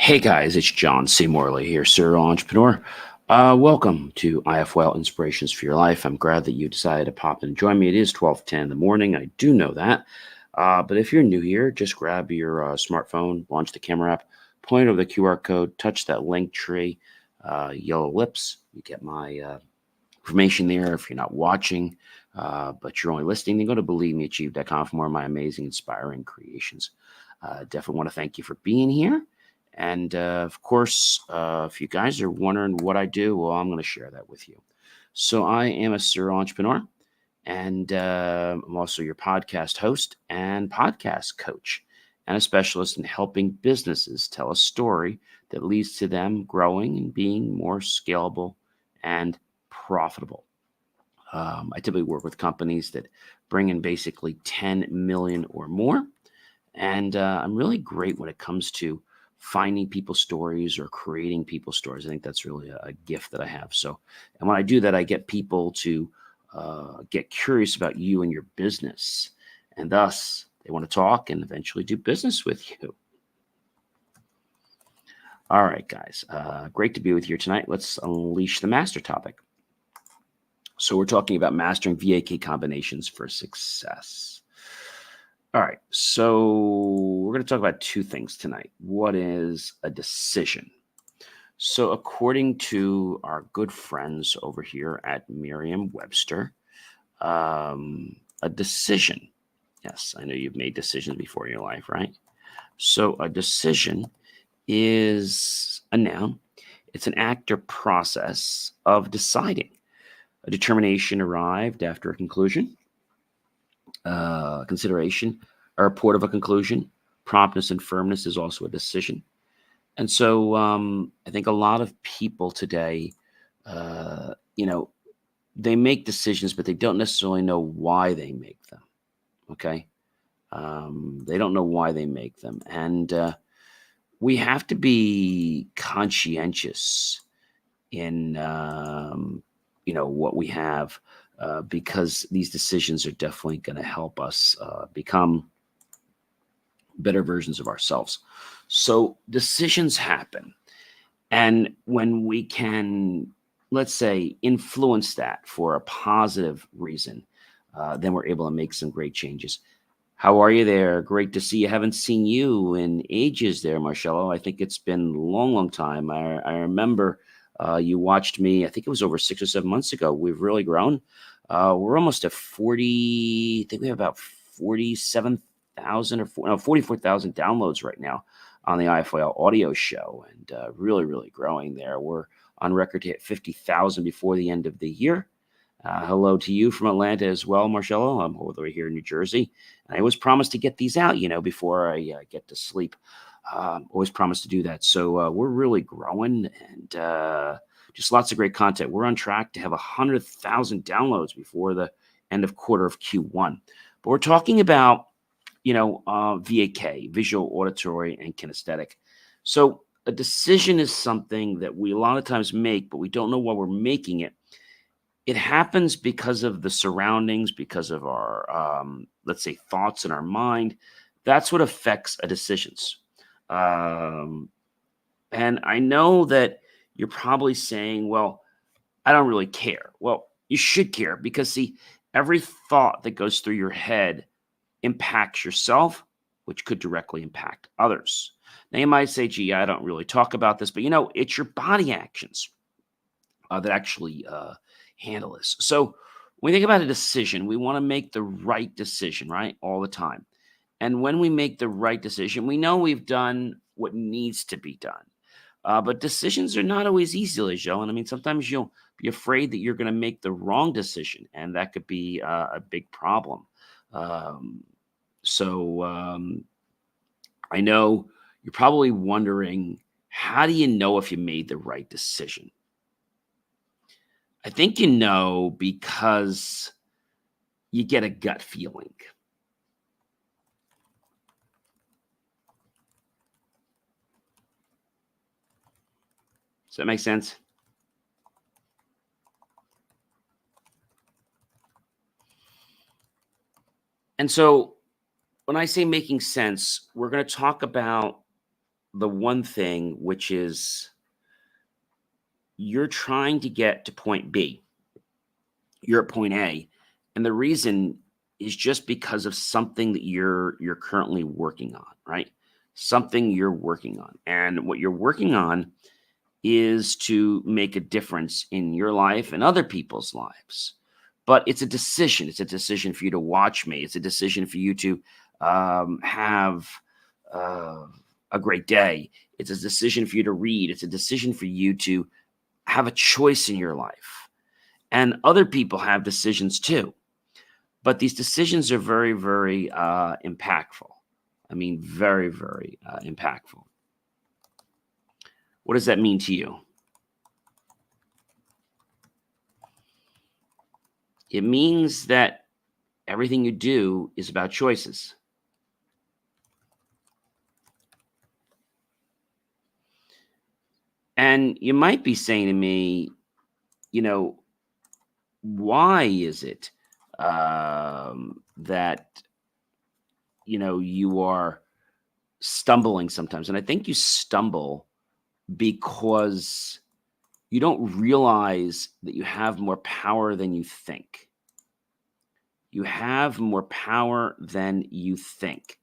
Hey guys, it's John C. Morley here, serial entrepreneur. Welcome to IFL Inspirations for Your Life. I'm glad that you decided to pop in and join me. It is 12:10 in the morning. I do know that. But if you're new here, just grab your smartphone, launch the camera app, point over the QR code, touch that link tree, yellow lips. You get my information there if you're not watching, but you're only listening. Then go to believemeachieve.com for more of my amazing, inspiring creations. Definitely want to thank you for being here. And of course, if you guys are wondering what I do, well, I'm going to share that with you. So I am a serial entrepreneur, and I'm also your podcast host and podcast coach, and a specialist in helping businesses tell a story that leads to them growing and being more scalable and profitable. I typically work with companies that bring in basically 10 million or more. And I'm really great when it comes to finding people's stories or creating people's stories. I think that's really a gift that I have. So, and when I do that, I get people to get curious about you and your business. And thus, they want to talk and eventually do business with you. All right, guys. Great to be with you tonight. Let's unleash the master topic. So we're talking about mastering VAK combinations for success. All right, so we're going to talk about two things tonight. What is a decision? So according to our good friends over here at Merriam-Webster, a decision, yes, I know you've made decisions before in your life, right? So a decision is a noun. It's an act or process of deciding. A determination arrived after a conclusion, consideration, a report of a conclusion. Promptness and firmness is also a decision. And so I think a lot of people today, they make decisions, but they don't necessarily know why they make them. Okay. They don't know why they make them. And we have to be conscientious in, what we have. Because these decisions are definitely going to help us become better versions of ourselves. So decisions happen. And when we can, let's say, influence that for a positive reason, then we're able to make some great changes. How are you there? Great to see you. Haven't seen you in ages there, Marcello. I think it's been a long, long time. I remember you watched me, I think it was over 6 or 7 months ago. We've really grown. We're almost at 40, I think we have about 47,000 or 44,000 downloads right now on the IFL audio show, and really, really growing there. We're on record to hit 50,000 before the end of the year. Hello to you from Atlanta as well, Marcello. I'm all the way here in New Jersey. And I always promise to get these out, before I get to sleep. Always promise to do that. So we're really growing, and just lots of great content. We're on track to have 100,000 downloads before the end of quarter of Q1. But we're talking about, VAK, visual, auditory, and kinesthetic. So a decision is something that we a lot of times make, but we don't know why we're making it. It happens because of the surroundings, because of our, let's say, thoughts in our mind. That's what affects a decisions. And I know that you're probably saying, well, I don't really care. Well, you should care because, see, every thought that goes through your head impacts yourself, which could directly impact others. Now, you might say, gee, I don't really talk about this, but, it's your body actions that actually handle this. So when we think about a decision, we want to make the right decision, right? All the time. And when we make the right decision, we know we've done what needs to be done. But decisions are not always easy, Joe. And I mean, sometimes you'll be afraid that you're going to make the wrong decision, and that could be a big problem. So I know you're probably wondering, how do you know if you made the right decision? I think you know because you get a gut feeling. Does that make sense? And so when I say making sense, we're going to talk about the one thing, which is you're trying to get to point B. You're at point A, and the reason is just because of something that you're currently working on, right? Something you're working on. And what you're working on is to make a difference in your life and other people's lives. But it's a decision. It's a decision for you to watch me. It's a decision for you to have uh, a great day. It's a decision for you to read. It's a decision for you to have a choice in your life. And other people have decisions too. But these decisions are very, very impactful. I mean, very, very impactful. What does that mean to you? It means that everything you do is about choices. And you might be saying to me, why is it that, you are stumbling sometimes? And I think you stumble because you don't realize that you have more power than you think. You have more power than you think.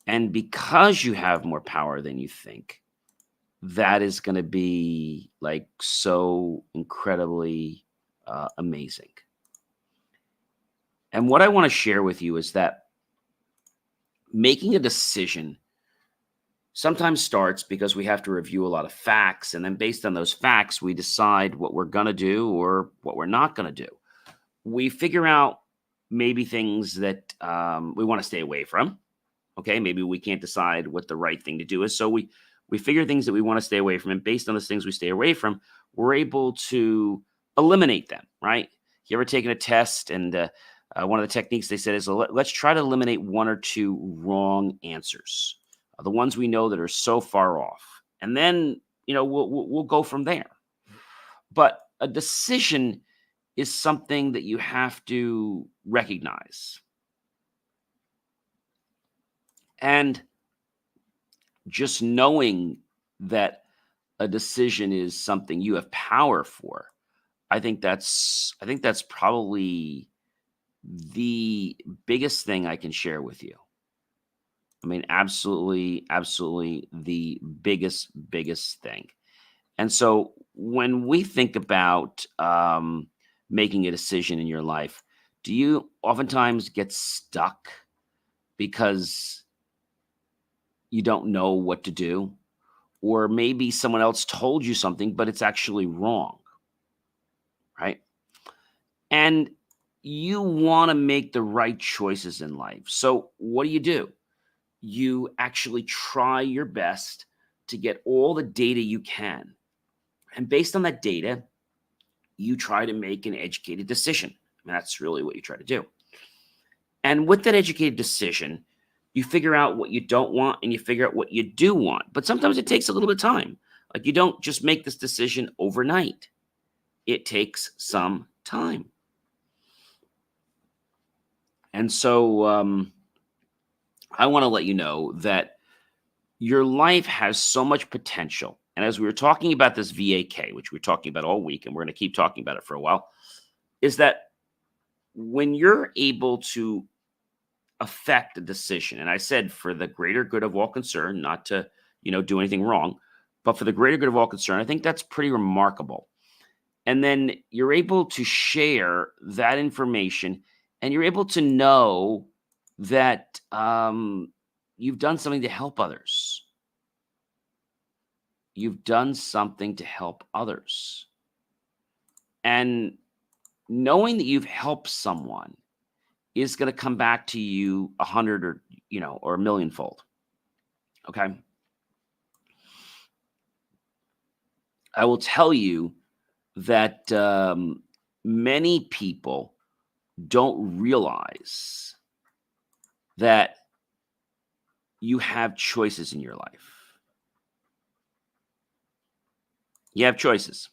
And because you have more power than you think, that is going to be like so incredibly amazing. And what I want to share with you is that making a decision sometimes starts because we have to review a lot of facts. And then based on those facts, we decide what we're going to do or what we're not going to do. We figure out maybe things that we want to stay away from. Okay, maybe we can't decide what the right thing to do is. So we figure things that we want to stay away from. And based on those things we stay away from, we're able to eliminate them, right? You ever taken a test and one of the techniques they said is let's try to eliminate one or two wrong answers, the ones we know that are so far off, and then we'll go from there. But a decision is something that you have to recognize, and just knowing that a decision is something you have power for, I think that's probably the biggest thing I can share with you. I mean, absolutely, absolutely the biggest thing. And so when we think about making a decision in your life, do you oftentimes get stuck because you don't know what to do? Or maybe someone else told you something, but it's actually wrong, right? And you want to make the right choices in life. So what do? You actually try your best to get all the data you can. And based on that data, you try to make an educated decision. I mean, that's really what you try to do. And with that educated decision, you figure out what you don't want and you figure out what you do want. But sometimes it takes a little bit of time. Like you don't just make this decision overnight. It takes some time. And so I want to let you know that your life has so much potential. And as we were talking about this VAK, which we're talking about all week, and we're going to keep talking about it for a while, is that when you're able to affect a decision, and I said for the greater good of all concerned, not to, do anything wrong, but for the greater good of all concerned, I think that's pretty remarkable. And then you're able to share that information and you're able to know that you've done something to help others. You've done something to help others. And knowing that you've helped someone is going to come back to you 100 or a millionfold. Okay. I will tell you that many people don't realize that you have choices in your life. You have choices.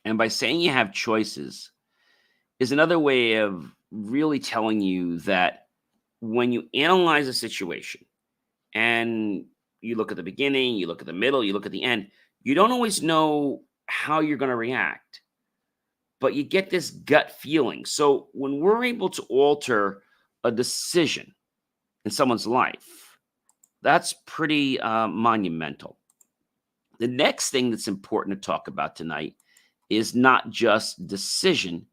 And by saying you have choices is another way of really telling you that when you analyze a situation and You look at the beginning, you look at the middle, you look at the end. You don't always know how you're going to react, but you get this gut feeling. So when we're able to alter a decision in someone's life, that's pretty monumental. The next thing that's important to talk about tonight is not just decision,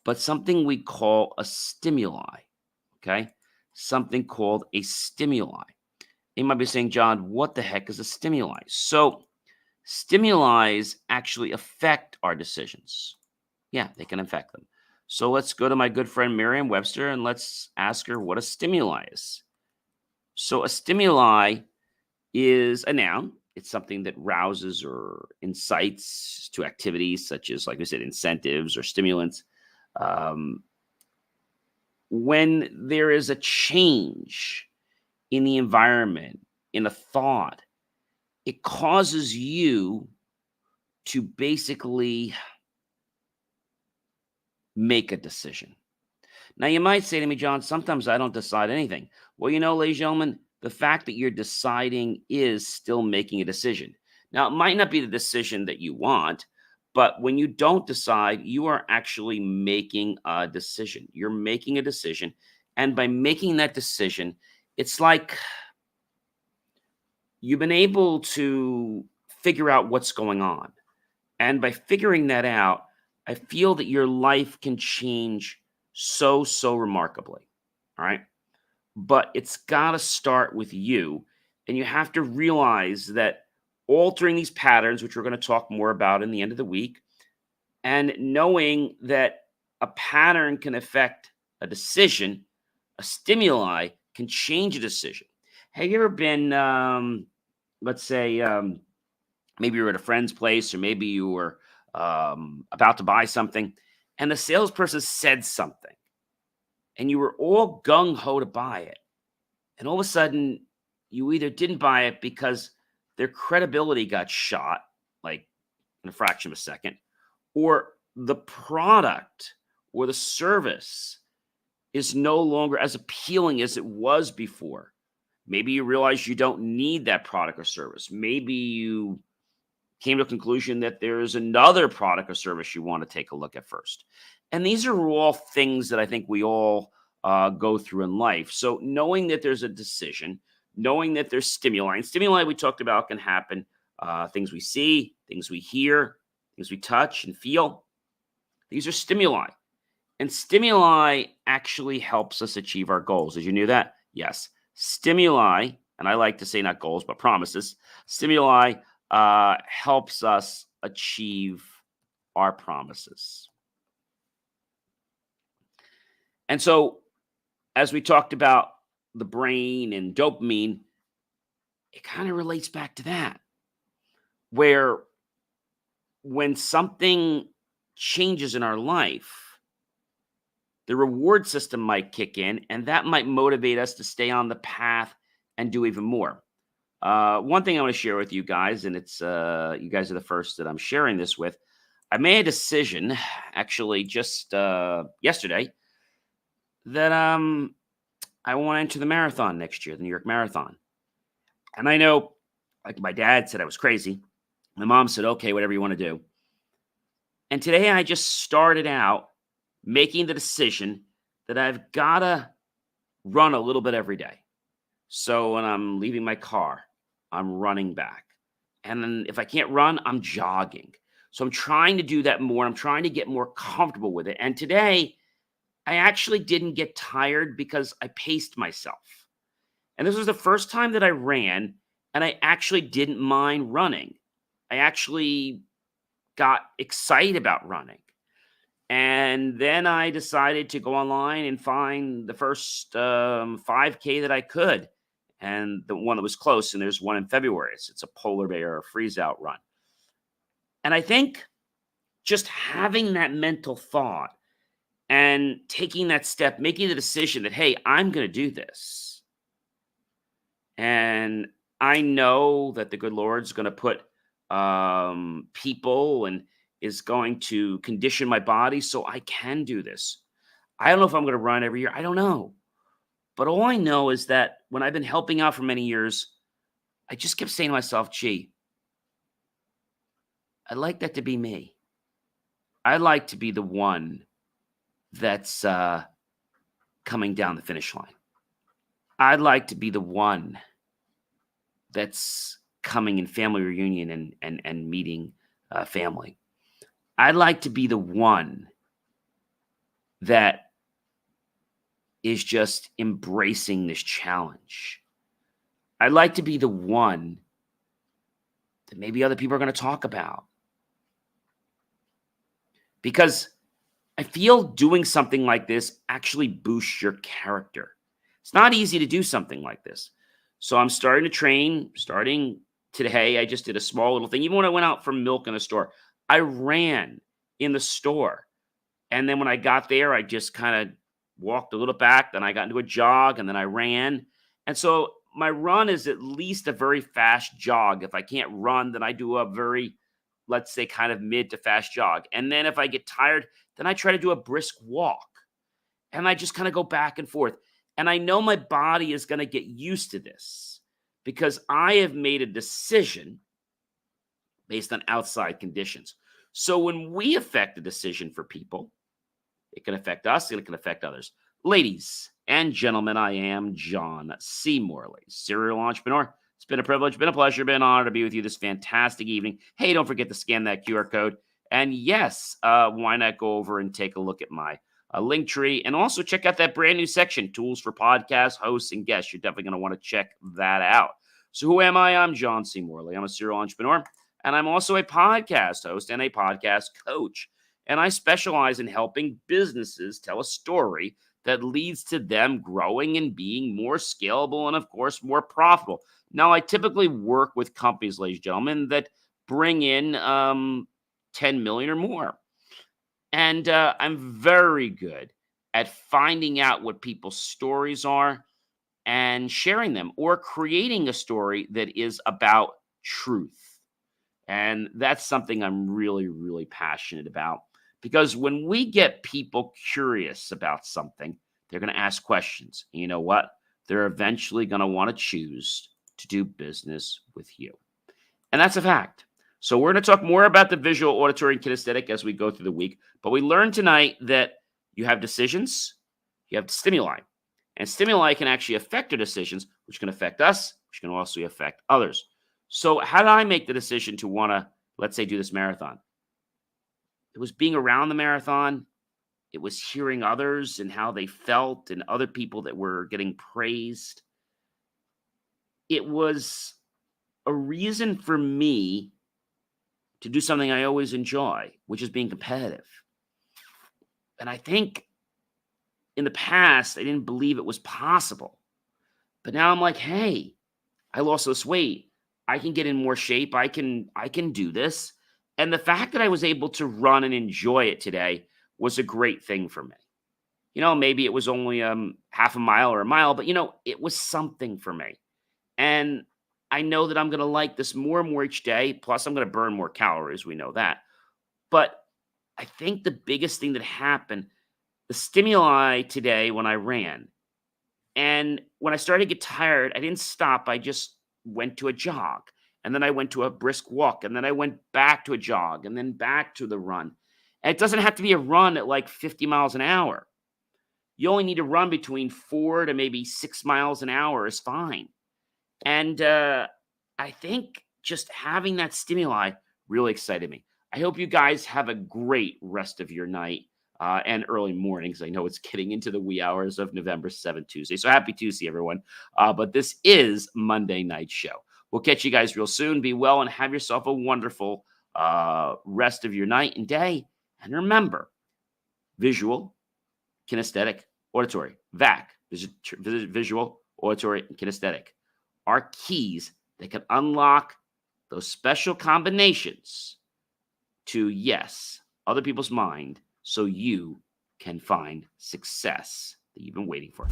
but something we call a stimuli. Okay. Something called a stimuli. You might be saying, John, what the heck is a stimuli? So, stimuli actually affect our decisions. Yeah, they can affect them. So, let's go to my good friend Merriam Webster and let's ask her what a stimuli is. So, a stimuli is a noun. It's something that rouses or incites to activities such as, like I said, incentives or stimulants. Um, when there is a change in the environment, in a thought, it causes you to basically make a decision. Now, you might say to me, John, sometimes I don't decide anything. Well, ladies and gentlemen, the fact that you're deciding is still making a decision. Now, it might not be the decision that you want, but when you don't decide, you are actually making a decision. You're making a decision. And by making that decision, it's like you've been able to figure out what's going on. And by figuring that out, I feel that your life can change so remarkably. All right. But it's got to start with you. And you have to realize that altering these patterns, which we're going to talk more about in the end of the week, and knowing that a pattern can affect a decision, a stimuli can change a decision. Have you ever been, let's say, maybe you're at a friend's place, or maybe you were about to buy something, and the salesperson said something, and you were all gung-ho to buy it. And all of a sudden, you either didn't buy it because their credibility got shot, like in a fraction of a second, or the product or the service is no longer as appealing as it was before. Maybe you realize you don't need that product or service. Maybe you came to a conclusion that there's another product or service you want to take a look at first. And these are all things that I think we all go through in life. So knowing that there's a decision, knowing that there's stimuli, and stimuli we talked about can happen, things we see, things we hear, things we touch and feel. These are stimuli. And stimuli actually helps us achieve our goals. Did you knew that? Yes. Stimuli, and I like to say not goals, but promises. Stimuli helps us achieve our promises. And so, as we talked about the brain and dopamine, it kind of relates back to that, where when something changes in our life, the reward system might kick in, and that might motivate us to stay on the path and do even more. One thing I want to share with you guys, and it's you guys are the first that I'm sharing this with. I made a decision, actually, just yesterday, that I want to enter the marathon next year, the New York Marathon. And I know, like my dad said, I was crazy. My mom said, okay, whatever you want to do. And today I just started out making the decision that I've got to run a little bit every day. So when I'm leaving my car, I'm running back. And then if I can't run, I'm jogging. So I'm trying to do that more. I'm trying to get more comfortable with it. And today, I actually didn't get tired because I paced myself. And this was the first time that I ran, and I actually didn't mind running. I actually got excited about running. And then I decided to go online and find the first 5K that I could, and the one that was close. And there's one in February. It's a polar bear freeze out run. And I think just having that mental thought and taking that step, making the decision that, hey, I'm going to do this. And I know that the good Lord's going to put people and is going to condition my body so I can do this. I don't know if I'm going to run every year. I don't know. But all I know is that when I've been helping out for many years, I just kept saying to myself, gee, I'd like that to be me. I'd like to be the one that's coming down the finish line. I'd like to be the one that's coming in family reunion and meeting family. I'd like to be the one that is just embracing this challenge. I'd like to be the one that maybe other people are going to talk about. Because I feel doing something like this actually boosts your character. It's not easy to do something like this. So I'm starting to train, starting today. I just did a small little thing. Even when I went out for milk in the store, I ran in the store. And then when I got there, I just kind of walked a little back. Then I got into a jog and then I ran. And so my run is at least a very fast jog. If I can't run, then I do a very, let's say, kind of mid to fast jog. And then if I get tired, then I try to do a brisk walk. And I just kind of go back and forth. And I know my body is going to get used to this because I have made a decision based on outside conditions. So when we affect a decision for people, it can affect us and it can affect others. Ladies and gentlemen, I am John C. Morley, serial entrepreneur. It's been a privilege, been a pleasure, been an honor to be with you this fantastic evening. Hey, don't forget to scan that QR code. And yes, why not go over and take a look at my link tree, and also check out that brand new section, Tools for Podcast Hosts and Guests. You're definitely going to want to check that out. So who am I? I'm John C. Morley. I'm a serial entrepreneur, and I'm also a podcast host and a podcast coach. And I specialize in helping businesses tell a story that leads to them growing and being more scalable and, of course, more profitable. Now, I typically work with companies, ladies and gentlemen, that bring in 10 million or more. And I'm very good at finding out what people's stories are and sharing them, or creating a story that is about truth. And that's something I'm really, really passionate about. Because when we get people curious about something, they're going to ask questions. And you know what? They're eventually going to want to choose to do business with you. And that's a fact. So we're going to talk more about the visual, auditory, and kinesthetic as we go through the week. But we learned tonight that you have decisions, you have stimuli. And stimuli can actually affect your decisions, which can affect us, which can also affect others. So how did I make the decision to want to, let's say, do this marathon? It was being around the marathon. It was hearing others and how they felt and other people that were getting praised. It was a reason for me to do something I always enjoy, which is being competitive. And I think in the past, I didn't believe it was possible. But now I'm like, hey, I lost this weight. I can get in more shape. I can do this. And the fact that I was able to run and enjoy it today was a great thing for me. You know, maybe it was only half a mile or a mile, but, you know, it was something for me. And I know that I'm going to like this more and more each day. Plus, I'm going to burn more calories. We know that. But I think the biggest thing that happened, the stimuli today when I ran, and when I started to get tired, I didn't stop. I just went to a jog. And then I went to a brisk walk. And then I went back to a jog. And then back to the run. And it doesn't have to be a run at like 50 miles an hour. You only need to run between 4 to maybe 6 miles an hour is fine. And I think just having that stimuli really excited me. I hope you guys have a great rest of your night and early mornings. I know it's getting into the wee hours of November 7th, Tuesday. So happy Tuesday, everyone. But this is Monday Night Show. We'll catch you guys real soon. Be well and have yourself a wonderful rest of your night and day. And remember, visual, kinesthetic, auditory, VAK, visual, auditory, and kinesthetic are keys that can unlock those special combinations to, yes, other people's mind so you can find success that you've been waiting for.